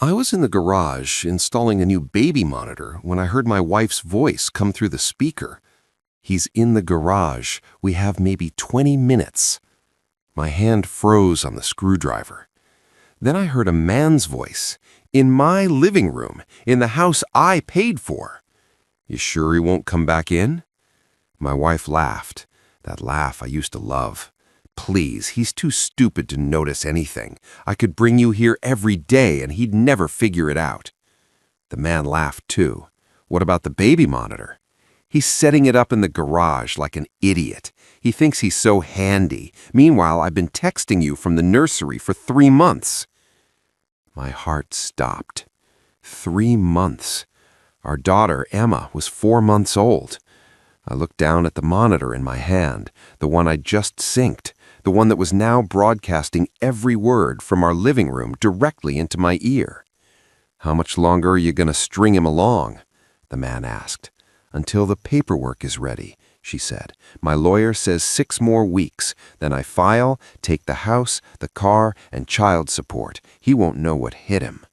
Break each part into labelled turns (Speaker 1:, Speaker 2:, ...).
Speaker 1: I was in the garage installing a new baby monitor when I heard my wife's voice come through the speaker. "He's in the garage. We have maybe 20 minutes." My hand froze on the screwdriver. Then I heard a man's voice. "In my living room, in the house I paid for." "You sure he won't come back in?" My wife laughed. That laugh I used to love. "Please, he's too stupid to notice anything. I could bring you here every day and he'd never figure it out." The man laughed too. "What about the baby monitor?" "He's setting it up in the garage like an idiot. He thinks he's so handy. Meanwhile, I've been texting you from the nursery for 3 months." My heart stopped. 3 months. Our daughter, Emma, was 4 months old. I looked down at the monitor in my hand, the one I'd just synced, the one that was now broadcasting every word from our living room directly into my ear. "How much longer are you going to string him along?" the man asked. "Until the paperwork is ready," she said. "My lawyer says 6 more weeks. Then I file, take the house, the car, and child support. He won't know what hit him."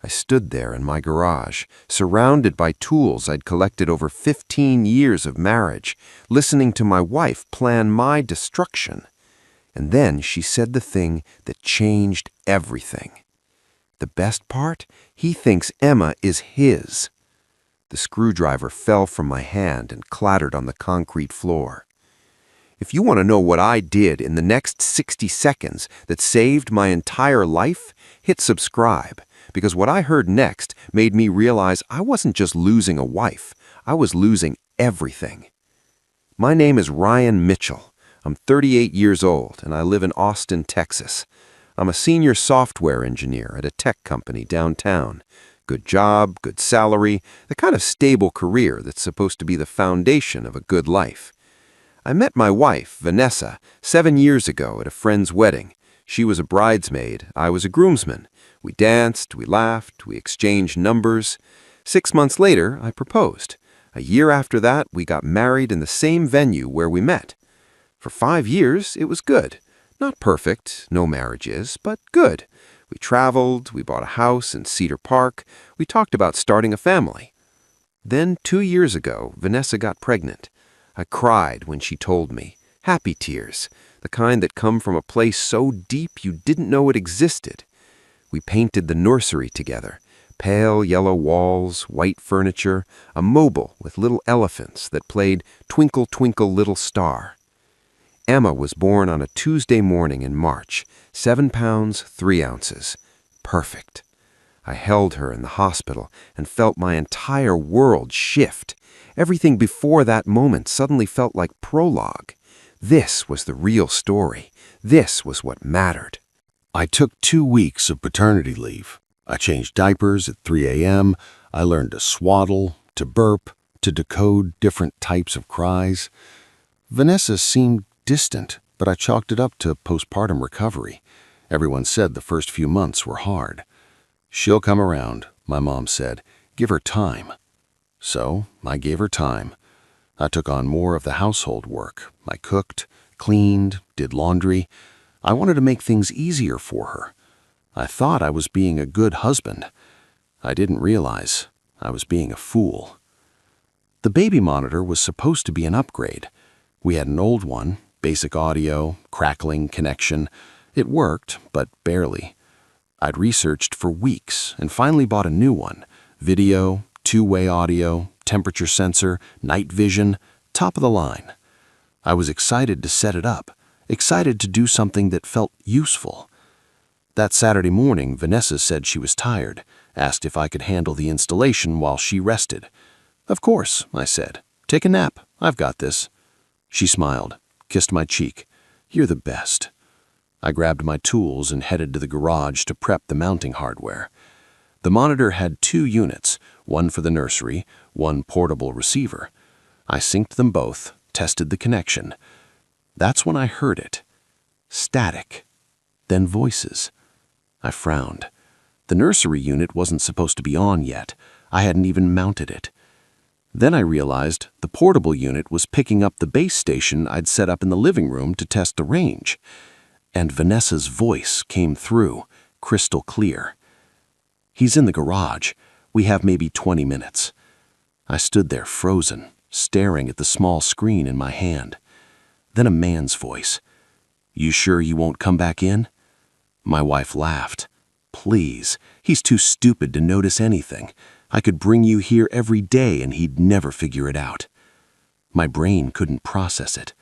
Speaker 1: I stood there in my garage, surrounded by tools I'd collected over 15 years of marriage, listening to my wife plan my destruction. And then she said the thing that changed everything. "The best part? He thinks Emma is his." The screwdriver fell from my hand and clattered on the concrete floor. If you want to know what I did in the next 60 seconds that saved my entire life, hit subscribe, because what I heard next made me realize I wasn't just losing a wife, I was losing everything. My name is Ryan Mitchell. I'm 38 years old, and I live in Austin, Texas. I'm a senior software engineer at a tech company downtown. Good job, good salary, the kind of stable career that's supposed to be the foundation of a good life. I met my wife, Vanessa, 7 years ago at a friend's wedding. She was a bridesmaid, I was a groomsman. We danced, we laughed, we exchanged numbers. 6 months later, I proposed. A year after that, we got married in the same venue where we met. For 5 years, it was good. Not perfect, no marriage is, but good. We traveled, we bought a house in Cedar Park, we talked about starting a family. Then 2 years ago, Vanessa got pregnant. I cried when she told me. Happy tears, the kind that come from a place so deep you didn't know it existed. We painted the nursery together. Pale yellow walls, white furniture, a mobile with little elephants that played Twinkle, Twinkle, Little Star. Emma was born on a Tuesday morning in March, 7 pounds, 3 ounces. Perfect. I held her in the hospital and felt my entire world shift. Everything before that moment suddenly felt like prologue. This was the real story. This was what mattered.
Speaker 2: I took 2 weeks of paternity leave. I changed diapers at 3 a.m. I learned to swaddle, to burp, to decode different types of cries. Vanessa seemed distant, but I chalked it up to postpartum recovery. Everyone said the first few months were hard. "She'll come around," my mom said. "Give her time." So I gave her time. I took on more of the household work. I cooked, cleaned, did laundry. I wanted to make things easier for her. I thought I was being a good husband. I didn't realize I was being a fool. The baby monitor was supposed to be an upgrade. We had an old one, basic audio, crackling connection. It worked, but barely. I'd researched for weeks and finally bought a new one. Video, 2-way audio, temperature sensor, night vision, top of the line. I was excited to set it up, excited to do something that felt useful. That Saturday morning, Vanessa said she was tired, asked if I could handle the installation while she rested. "Of course," I said. "Take a nap. I've got this." She smiled, kissed my cheek. "You're the best." I grabbed my tools and headed to the garage to prep the mounting hardware. The monitor had 2 units, one for the nursery, one portable receiver. I synced them both, tested the connection. That's when I heard it. Static. Then voices. I frowned. The nursery unit wasn't supposed to be on yet. I hadn't even mounted it. Then I realized the portable unit was picking up the base station I'd set up in the living room to test the range. And Vanessa's voice came through, crystal clear. He's in the garage. We have maybe 20 minutes. I stood there frozen, staring at the small screen in my hand. Then a man's voice. "You sure you won't come back in?" My wife laughed. "Please, he's too stupid to notice anything. I could bring you here every day and he'd never figure it out." My brain couldn't process it.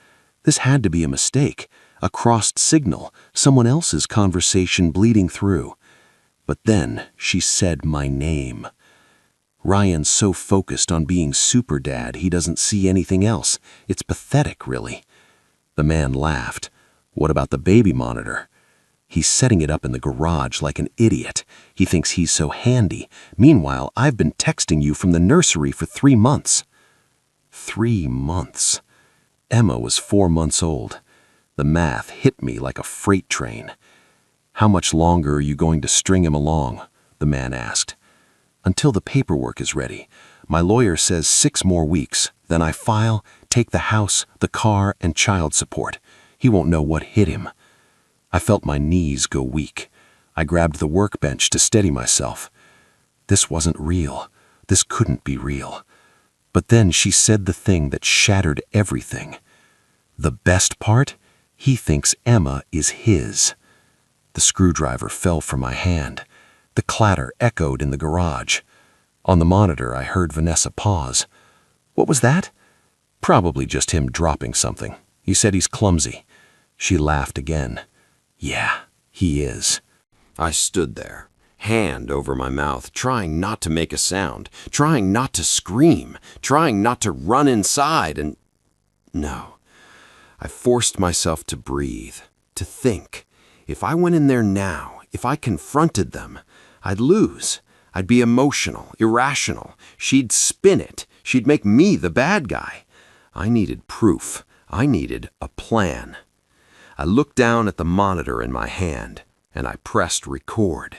Speaker 2: This had to be a mistake, a crossed signal, someone else's conversation bleeding through. But then she said my name. Ryan's so focused on being super dad he doesn't see anything else. It's pathetic, really. The man laughed. "What about the baby monitor?" "He's setting it up in the garage like an idiot. He thinks he's so handy. Meanwhile, I've been texting you from the nursery for 3 months. 3 months. Emma was 4 months old. The math hit me like a freight train. "How much longer are you going to string him along?" the man asked. "Until the paperwork is ready. My lawyer says 6 more weeks. Then I file, take the house, the car, and child support. He won't know what hit him." I felt my knees go weak. I grabbed the workbench to steady myself. This wasn't real. This couldn't be real. But then she said the thing that shattered everything. The best part? He thinks Emma is his. The screwdriver fell from my hand. The clatter echoed in the garage. On the monitor, I heard Vanessa pause. "What was that?" "Probably just him dropping something. He said he's clumsy." She laughed again. "Yeah, he is." I stood there, hand over my mouth, trying not to make a sound, trying not to scream, trying not to run inside, and no. I forced myself to breathe, to think. If I went in there now, if I confronted them, I'd lose. I'd be emotional, irrational. She'd spin it. She'd make me the bad guy. I needed proof. I needed a plan. I looked down at the monitor in my hand, and I pressed record.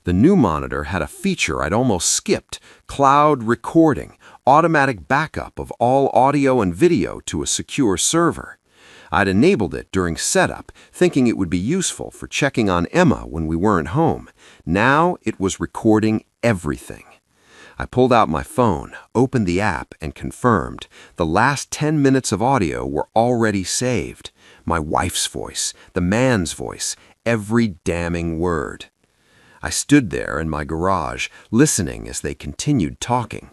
Speaker 2: The new monitor had a feature I'd almost skipped: cloud recording, automatic backup of all audio and video to a secure server. I'd enabled it during setup, thinking it would be useful for checking on Emma when we weren't home. Now it was recording everything. I pulled out my phone, opened the app, and confirmed. The last 10 minutes of audio were already saved. My wife's voice, the man's voice, every damning word. I stood there in my garage, listening as they continued talking.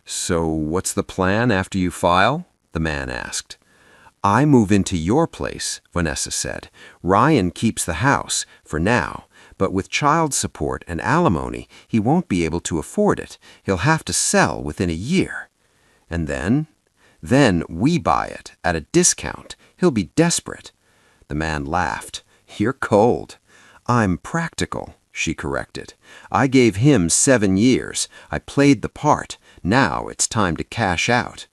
Speaker 2: "So what's the plan after you file?" the man asked. "I move into your place," Vanessa said. "Ryan keeps the house, for now, but with child support and alimony, he won't be able to afford it. He'll have to sell within a year. And then we buy it at a discount. He'll be desperate." The man laughed. "You're cold." "I'm practical," she corrected. "I gave him 7 years. I played the part. Now it's time to cash out."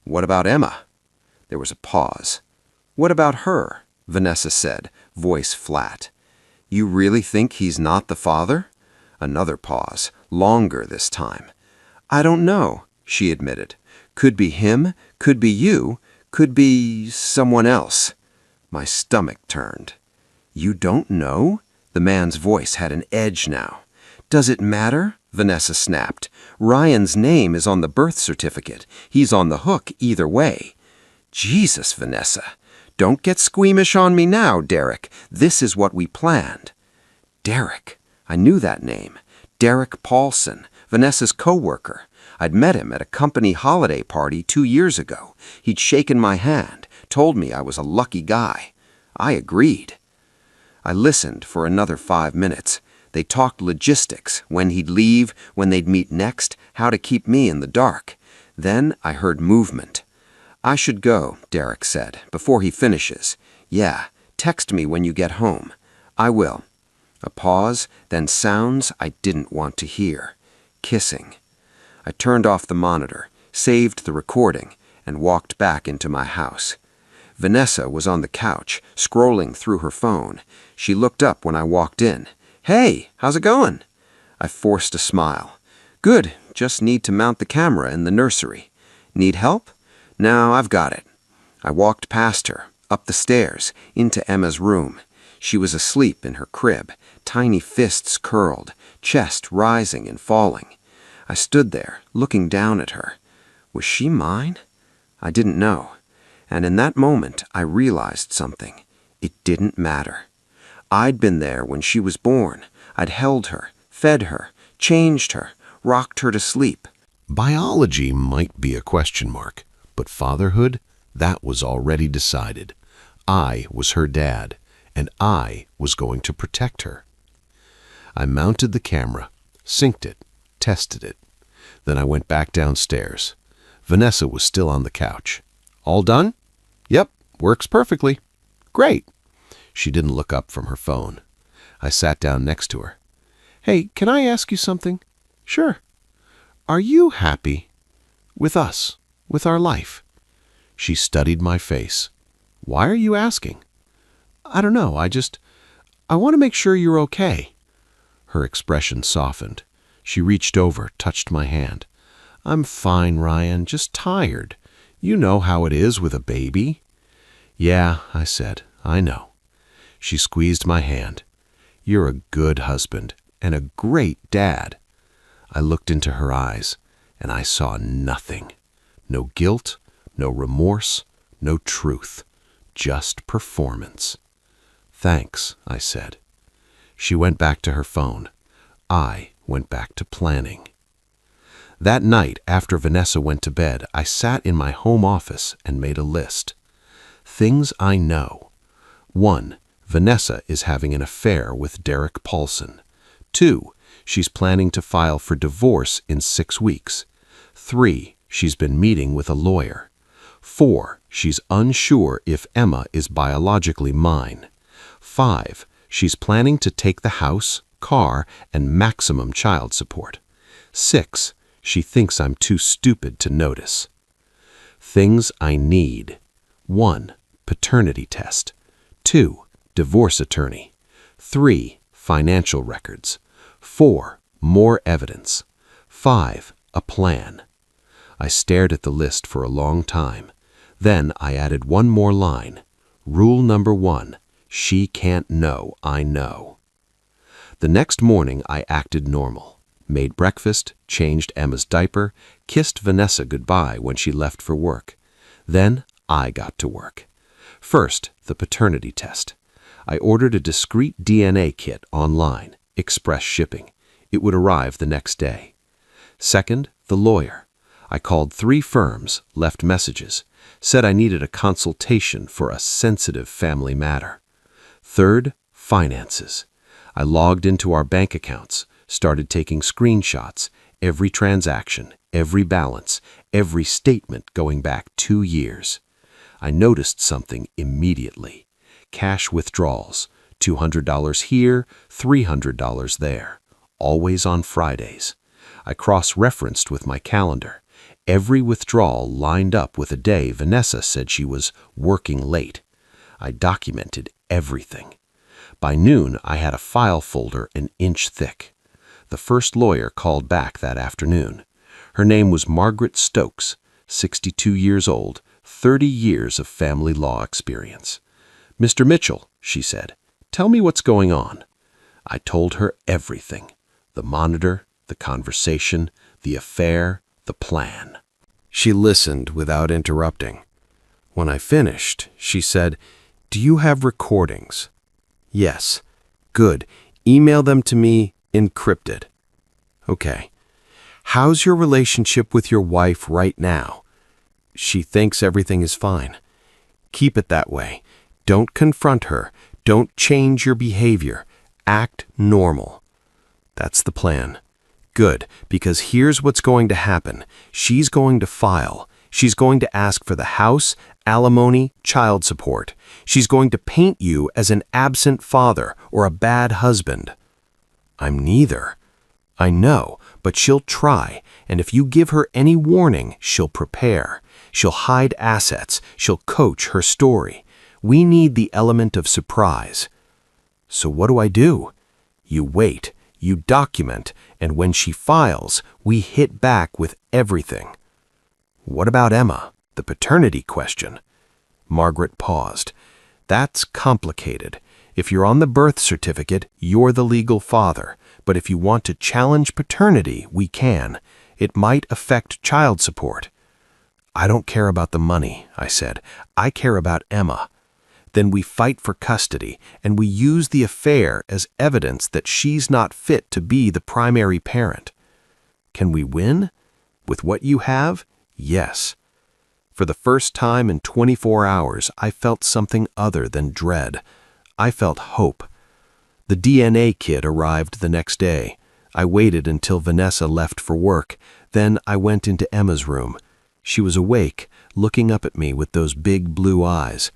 Speaker 2: "What about Emma?" There was a pause. "What about her?" Vanessa said, voice flat. "You really think he's not the father?" Another pause, longer this time. "I don't know," she admitted. "Could be him, could be you, could be someone else." My stomach turned. "You don't know?" The man's voice had an edge now. "Does it matter?" Vanessa snapped. "Ryan's name is on the birth certificate. He's on the hook either way." "Jesus, Vanessa. Don't get squeamish on me now, Derek. This is what we planned." Derek. I knew that name. Derek Paulson, Vanessa's co-worker. I'd met him at a company holiday party 2 years ago. He'd shaken my hand, told me I was a lucky guy. I agreed. I listened for another 5 minutes. They talked logistics, when he'd leave, when they'd meet next, how to keep me in the dark. Then I heard movement. "I should go," Derek said, "before he finishes." "Yeah, text me when you get home." "I will." A pause, then sounds I didn't want to hear. Kissing. I turned off the monitor, saved the recording, and walked back into my house. Vanessa was on the couch, scrolling through her phone. She looked up when I walked in. "Hey, how's it going?" I forced a smile. "Good, just need to mount the camera in the nursery." "Need help?" "No, I've got it." I walked past her, up the stairs, into Emma's room.
Speaker 3: She was asleep in her crib, tiny fists curled, chest rising and falling. I stood there, looking down at her. Was she mine? I didn't know. And in that moment, I realized something. It didn't matter. I'd been there when she was born. I'd held her, fed her, changed her, rocked her to sleep.
Speaker 2: Biology might be a question mark, but fatherhood, that was already decided. I was her dad, and I was going to protect her. I mounted the camera, synced it, tested it. Then I went back downstairs. Vanessa was still on the couch. All done? Yep, works perfectly. Great. She didn't look up from her phone. I sat down next to her. Hey, can I ask you something? Sure. Are you happy with us, with our life? She studied my face. Why are you asking? I don't know, I want to make sure you're okay. Her expression softened. She reached over, touched my hand. I'm fine, Ryan, just tired. You know how it is with a baby. Yeah, I said, I know. She squeezed my hand. You're a good husband and a great dad. I looked into her eyes, and I saw nothing. No guilt, no remorse, no truth. Just performance. Thanks, I said. She went back to her phone. I went back to planning. That night, after Vanessa went to bed, I sat in my home office and made a list. Things I know. 1. Vanessa is having an affair with Derek Paulson. 2. She's planning to file for divorce in 6 weeks. 3. She's been meeting with a lawyer. 4. She's unsure if Emma is biologically mine. 5. She's planning to take the house, car, and maximum child support. 6. She thinks I'm too stupid to notice. Things I need. 1. Paternity test. 2. Divorce attorney. 3. Financial records. 4. More evidence. 5. A plan. I stared at the list for a long time. Then I added one more line. Rule number 1. She can't know I know. The next morning I acted normal. Made breakfast, changed Emma's diaper, kissed Vanessa goodbye when she left for work. Then I got to work. First, the paternity test. I ordered a discreet DNA kit online, express shipping. It would arrive the next day. Second, the lawyer. I called 3 firms, left messages, said I needed a consultation for a sensitive family matter. Third, finances. I logged into our bank accounts, started taking screenshots, every transaction, every balance, every statement going back 2 years. I noticed something immediately. Cash withdrawals, $200 here, $300 there, always on Fridays. I cross-referenced with my calendar. Every withdrawal lined up with a day Vanessa said she was working late. I documented everything. By noon, I had a file folder an inch thick. The first lawyer called back that afternoon. Her name was Margaret Stokes, 62 years old, 30 years of family law experience. Mr. Mitchell, she said, tell me what's going on. I told her everything. The monitor, the conversation, the affair, the plan. She listened without interrupting. When I finished, she said, do you have recordings? Yes. Good. Email them to me encrypted. Okay. How's your relationship with your wife right now? She thinks everything is fine. Keep it that way. Don't confront her. Don't change your behavior. Act normal. That's the plan. Good, because here's what's going to happen. She's going to file. She's going to ask for the house, alimony, child support. She's going to paint you as an absent father or a bad husband. I'm neither. I know, but she'll try, and if you give her any warning, she'll prepare. She'll hide assets. She'll coach her story. We need the element of surprise. So what do? You wait, you document, and when she files, we hit back with everything. What about Emma, the paternity question? Margaret paused. That's complicated.
Speaker 1: If you're on the birth certificate, you're the legal father. But if you want to challenge paternity, we can. It might affect child support." "I don't care about the money," I said. "I care about Emma." "Then we fight for custody, and we use the affair as evidence that she's not fit to be the primary parent." "Can we win? With what you have?" "Yes." For the first time in 24 hours, I felt something other than dread. I felt hope. The DNA kit arrived the next day. I waited until Vanessa left for work. Then I went into Emma's room. She was awake, looking up at me with those big blue eyes.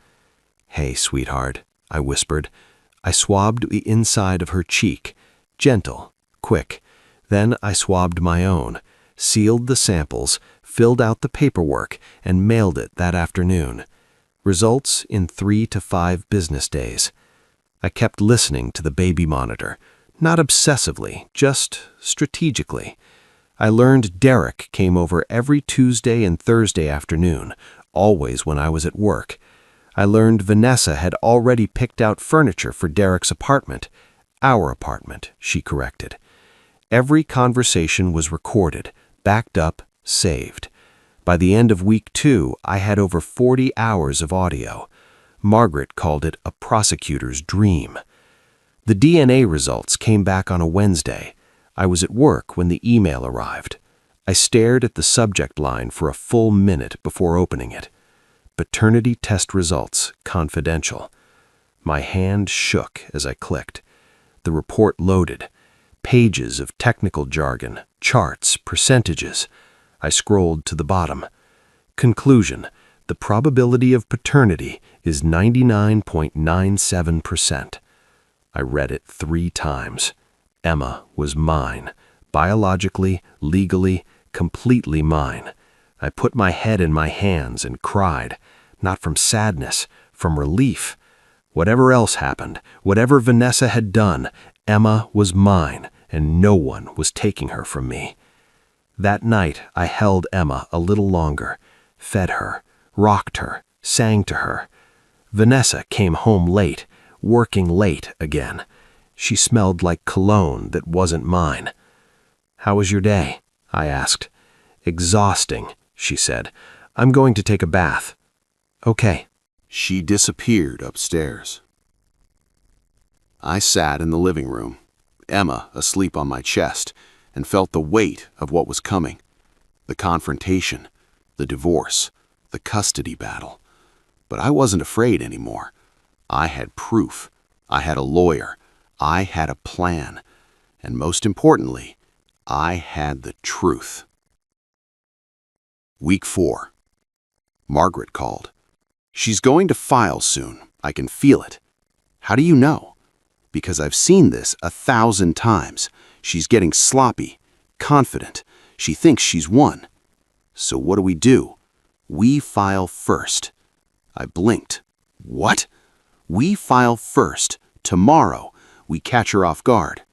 Speaker 1: "Hey, sweetheart," I whispered. I swabbed the inside of her cheek. Gentle, quick. Then I swabbed my own, sealed the samples, filled out the paperwork, and mailed it that afternoon. Results in 3 to 5 business days. I kept listening to the baby monitor, not obsessively, just strategically. I learned Derek came over every Tuesday and Thursday afternoon, always when I was at work. I learned Vanessa had already picked out furniture for Derek's apartment. Our apartment, she corrected. Every conversation was recorded, backed up, saved. By the end of week 2, I had over 40 hours of audio. Margaret called it a prosecutor's dream. The DNA results came back on a Wednesday. I was at work when the email arrived. I stared at the subject line for a full minute before opening it. Paternity test results, confidential. My hand shook as I clicked. The report loaded. Pages of technical jargon, charts, percentages. I scrolled to the bottom. Conclusion: the probability of paternity is 99.97%. I read it 3 times. Emma was mine. Biologically, legally, completely mine. I put my head in my hands and cried, not from sadness, from relief. Whatever else happened, whatever Vanessa had done, Emma was mine, and no one was taking her from me. That night, I held Emma a little longer, fed her, rocked her, sang to her. Vanessa came home late, working late again. She smelled like cologne that wasn't mine. "How was your day?" I asked. "Exhausting," she said. "I'm going to take a bath." "Okay."
Speaker 2: She disappeared upstairs. I sat in the living room, Emma asleep on my chest, and felt the weight of what was coming. The confrontation, the divorce, the custody battle. But I wasn't afraid anymore. I had proof. I had a lawyer. I had a plan. And most importantly, I had the truth. Week 4. Margaret called. "She's going to file soon. I can feel it." "How do you know?" "Because I've seen this 1,000 times. She's getting sloppy, confident. She thinks she's won." "So what do? We file first." I blinked. "What?" "We file first. Tomorrow. We catch her off guard."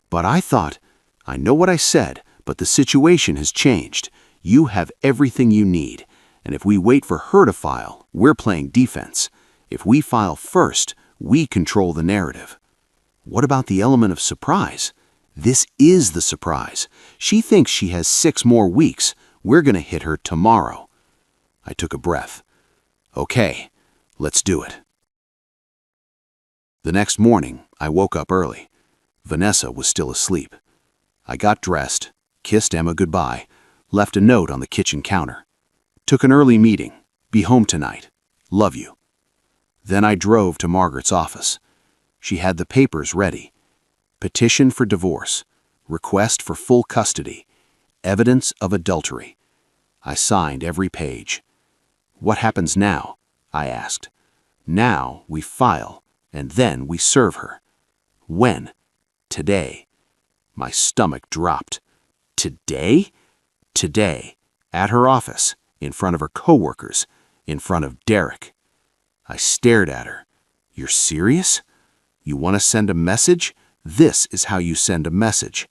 Speaker 2: "But I thought—" "I know what I said, but the situation has changed. You have everything you need. And if we wait for her to file, we're playing defense. If we file first, we control the narrative." "What about the element of surprise?" "This is the surprise. She thinks she has 6 more weeks. We're going to hit her tomorrow." I took a breath. "Okay, let's do it." The next morning, I woke up early. Vanessa was still asleep. I got dressed, kissed Emma goodbye, left a note on the kitchen counter. "Took an early meeting. Be home tonight. Love you." Then I drove to Margaret's office. She had the papers ready. Petition for divorce. Request for full custody. Evidence of adultery. I signed every page. "What happens now?" I asked. "Now we file, and then we serve her." "When?" "Today." My stomach dropped. "Today?" "Today. At her office. In front of her coworkers, in front of Derek." I stared at her. "You're serious? You want to send a message? This is how you send a message."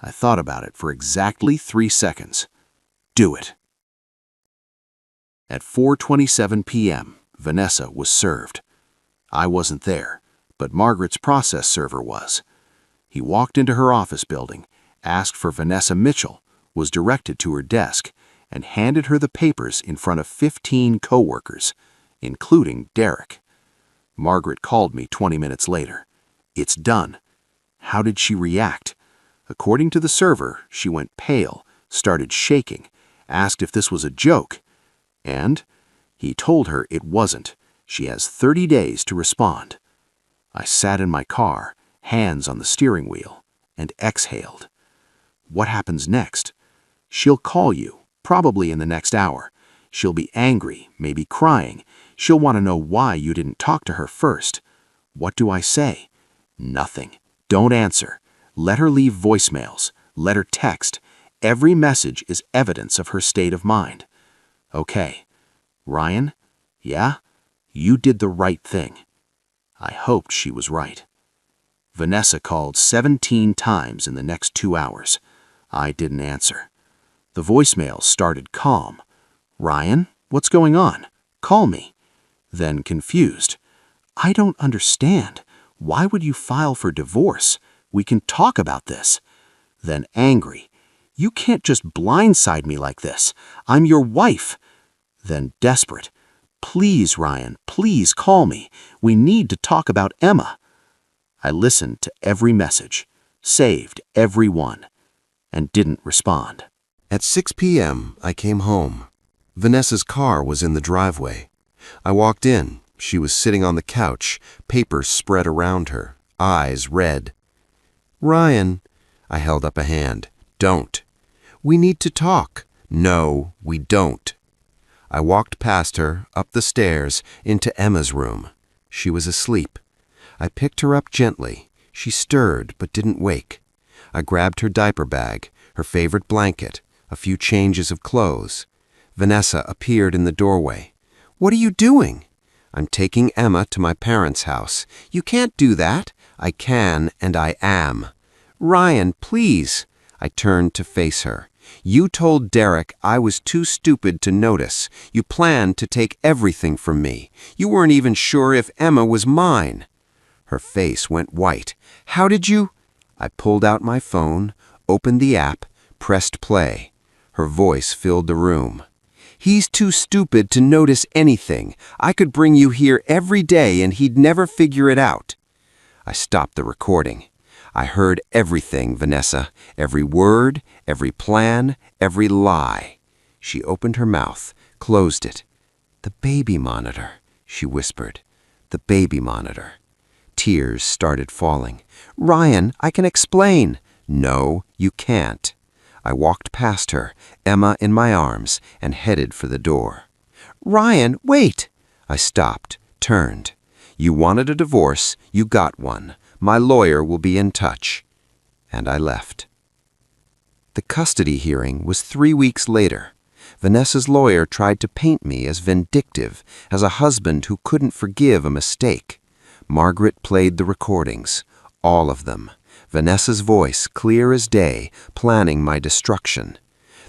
Speaker 2: I thought about it for exactly 3 seconds. "Do it." At 4:27 p.m., Vanessa was served. I wasn't there. but Margaret's process server was. He walked into her office building, asked for Vanessa Mitchell, was directed to her desk, and handed her the papers in front of 15 coworkers, including Derek. Margaret called me 20 minutes later. It's done. How did she react? According to the server, she went pale, started shaking, asked if this was a joke. And he told her it wasn't. She has 30 days to respond. I sat in my car, hands on the steering wheel, and exhaled. What happens next? She'll call you, probably in the next hour. She'll be angry, maybe crying. She'll want to know why you didn't talk to her first. What do I say? Nothing. Don't answer. Let her leave voicemails. Let her text. Every message is evidence of her state of mind. Okay. Ryan? Yeah? You did the right thing. I hoped she was right. Vanessa called 17 times in the next 2 hours. I didn't answer. The voicemails started calm. Ryan, what's going on? Call me. Then confused. I don't understand. Why would you file for divorce? We can talk about this. Then angry. You can't just blindside me like this. I'm your wife. Then desperate. Please, Ryan, please call me. We need to talk about Emma. I listened to every message, saved every one, and didn't respond.
Speaker 1: At 6 p.m., I came home. Vanessa's car was in the driveway. I walked in. She was sitting on the couch, papers spread around her, eyes red. Ryan, I held up a hand. Don't. We need to talk. No, we don't. I walked past her, up the stairs, into Emma's room. She was asleep. I picked her up gently. She stirred but didn't wake. I grabbed her diaper bag, her favorite blanket, a few changes of clothes. Vanessa appeared in the doorway. What are you doing? I'm taking Emma to my parents' house. You can't do that. I can, and I am. Ryan, please. I turned to face her. You told Derek I was too stupid to notice. You planned to take everything from me. You weren't even sure if Emma was mine. Her face went white. How did you? I pulled out my phone, opened the app, pressed play. Her voice filled the room. He's too stupid to notice anything. I could bring you here every day and he'd never figure it out. I stopped the recording. I heard everything, Vanessa. Every word, every plan, every lie. She opened her mouth, closed it. The baby monitor, she whispered. The baby monitor. Tears started falling. Ryan, I can explain. No, you can't. I walked past her, Emma in my arms, and headed for the door. Ryan, wait! I stopped, turned. You wanted a divorce, you got one. My lawyer will be in touch. And I left. The custody hearing was 3 weeks later. Vanessa's lawyer tried to paint me as vindictive, as a husband who couldn't forgive a mistake. Margaret played the recordings, all of them. Vanessa's voice clear as day, planning my destruction.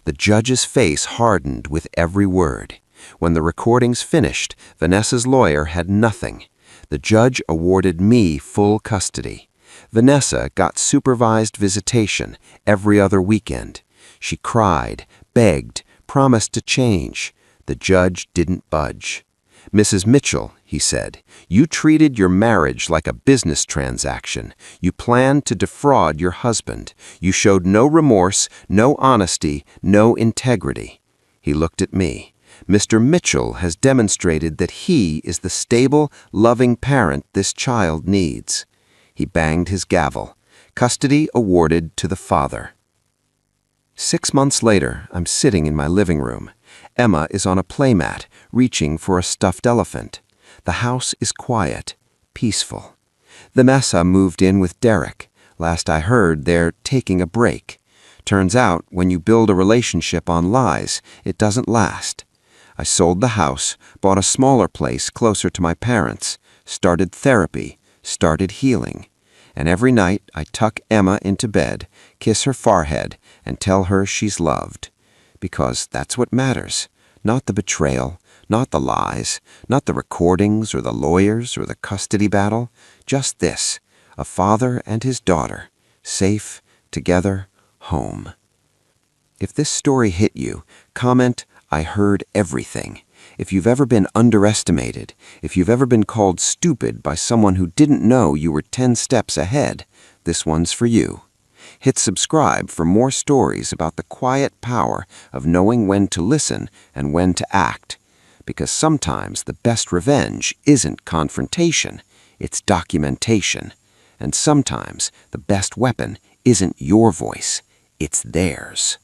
Speaker 1: The judge's face hardened with every word. When the recordings finished, Vanessa's lawyer had nothing. The judge awarded me full custody. Vanessa got supervised visitation every other weekend. She cried, begged, promised to change. The judge didn't budge. Mrs. Mitchell, he said, you treated your marriage like a business transaction. You planned to defraud your husband. You showed no remorse, no honesty, no integrity. He looked at me. Mr. Mitchell has demonstrated that he is the stable, loving parent this child needs. He banged his gavel. Custody awarded to the father. 6 months later, I'm sitting in my living room. Emma is on a playmat, reaching for a stuffed elephant. The house is quiet, peaceful. Vanessa moved in with Derek. Last I heard, they're taking a break. Turns out, when you build a relationship on lies, it doesn't last. I sold the house, bought a smaller place closer to my parents, started therapy, started healing. And every night I tuck Emma into bed, kiss her forehead, and tell her she's loved. Because that's what matters. Not the betrayal,
Speaker 3: Not the lies, not the recordings or the lawyers or the custody battle. Just this, a father and his daughter, safe, together, home. If this story hit you, comment, "I heard everything." If you've ever been underestimated, if you've ever been called stupid by someone who didn't know you were 10 steps ahead, this one's for you. Hit subscribe for more stories about the quiet power of knowing when to listen and when to act. Because sometimes the best revenge isn't confrontation, it's documentation. And sometimes the best weapon isn't your voice, it's theirs.